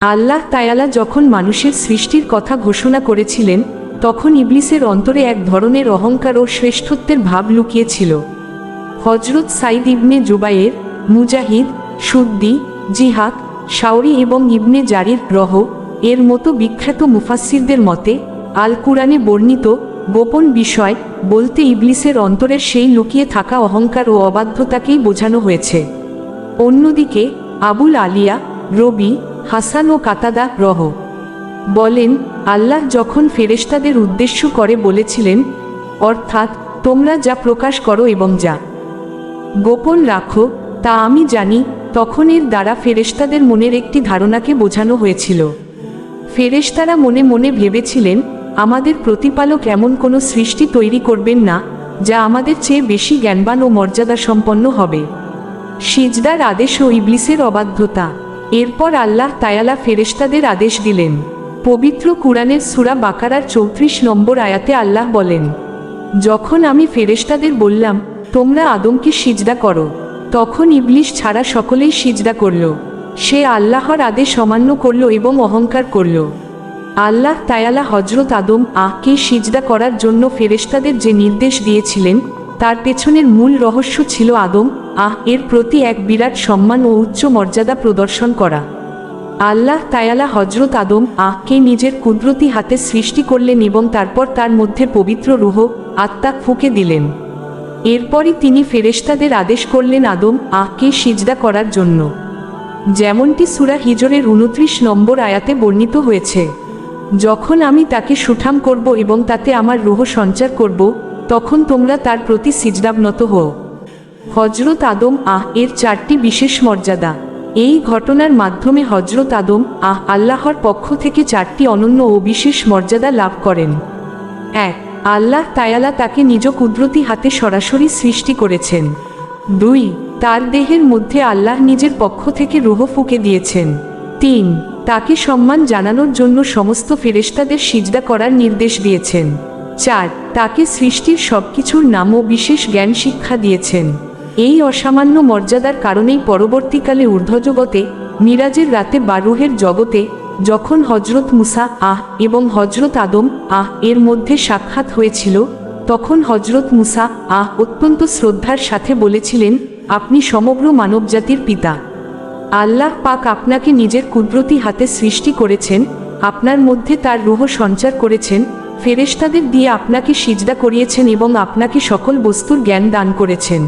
আল্লাহ তাআলা যখন মানুষের সৃষ্টির কথা ঘোষণা করেছিলেন, তখন ইবলিসের অন্তরে এক ধরনের অহংকার ও শ্রেষ্ঠত্বের ভাব লুকিয়েছিল। হজরত সাইদ ইবনে জুবায়ের, মুজাহিদ, সুদ্দি, জিহাক, শাওরি এবং ইবনে জারির এর মতো বিখ্যাত মুফাসসিরদের মতে, আল কুরআনে বর্ণিত গোপন বিষয় বলতে ইবলিসের অন্তরের সেই লুকিয়ে থাকা অহংকার ও অবাধ্যতাকেই বোঝানো হয়েছে। অন্যদিকে আবুল আলিয়া, রবি, হাসান ও কাতাদা বলেন, আল্লাহ যখন ফেরেশতাদের উদ্দেশ্য করে বলেছিলেন, অর্থাৎ তোমরা যা প্রকাশ করো এবং যা গোপন রাখো তা আমি জানি, তখন এর দ্বারা ফেরেশতাদের মনের একটি ধারণাকে বোঝানো হয়েছিল। ফেরেশতারা মনে মনে ভেবেছিলেন, আমাদের প্রতিপালক এমন কোনো সৃষ্টি তৈরি করবেন না যা আমাদের চেয়ে বেশি জ্ঞানবান ও মর্যাদা সম্পন্ন হবে। সিজদার আদেশ ও ইবলিসের অবাধ্যতা। এরপর আল্লাহ তাআলা ফেরেশতাদের আদেশ দিলেন। পবিত্র কুরআনের সূরা বাকারার 34 নম্বর আয়াতে আল্লাহ বলেন, যখন আমি ফেরেশতাদের বললাম তোমরা আদমকে সিজদা করো, তখন ইবলিস ছাড়া সকলেই সিজদা করল। সে আল্লাহর আদেশ অমান্য করল এবং অহংকার করল। আল্লাহ তাআলা হযরত আদমকে সিজদা করার জন্য ফেরেশতাদের যে নির্দেশ দিয়েছিলেন, তার পেছনের মূল রহস্য ছিল এর প্রতি এক বিরাট সম্মান ও উচ্চ মর্যাদা প্রদর্শন করা। আল্লাহ তাআলা হযরত আদমকে নিজের কুদরতি হাতে সৃষ্টি করলেন এবং তারপর তার মধ্যে পবিত্র রূহ আত্মা ফুঁকে দিলেন। এরপরই তিনি ফেরেশতাদের আদেশ করলেন আদমকে সিজদা করার জন্য, যেমনটি সূরা হিজরের 29 নম্বর আয়াতে বর্ণিত হয়েছে। যখন আমি তাকে সুঠাম করব এবং তাতে আমার রূহ সঞ্চার করব, তখন তোমরা তার প্রতি সিজদাবনত হও। হযরত এর 4টি বিশেষ মর্যাদা। এই ঘটনার মাধ্যমে হযরত আল্লাহর পক্ষ থেকে 4টি অনন্য ও বিশেষ মর্যাদা লাভ করেন। 1. আল্লাহ তাআলা তাকে নিজ কুদরতি হাতে সরাসরি সৃষ্টি করেছেন। 2. তার দেহের মধ্যে আল্লাহ নিজের পক্ষ থেকে রূহ ফুঁকে দিয়েছেন। 3. তাকে সম্মান জানানোর জন্য সমস্ত ফেরেশতাদের সিজদা করার নির্দেশ দিয়েছেন। 4. তাকে সৃষ্টির সবকিছুর নাম ও বিশেষ জ্ঞান শিক্ষা দিয়েছেন। এই অসামান্য মর্যাদার কারণেই পরবর্তীকালে ঊর্ধ্বজগতে মিরাজের রাতে বা রূহের জগতে যখন হযরত মুসা এবং হযরত আদম এর মধ্যে সাক্ষাৎ হয়েছিল, তখন হযরত মুসা অত্যন্ত শ্রদ্ধার সাথে বলেছিলেন, আপনি সমগ্র মানবজাতির পিতা। আল্লাহ পাক আপনাকে নিজের কুদরতি হাতে সৃষ্টি করেছেন, আপনার মধ্যে তার রূহ সঞ্চার করেছেন, ফেরেশতাদের দিয়ে আপনাকে সিজদা করিয়েছেন এবং আপনাকে সকল বস্তুর জ্ঞান দান করেছেন।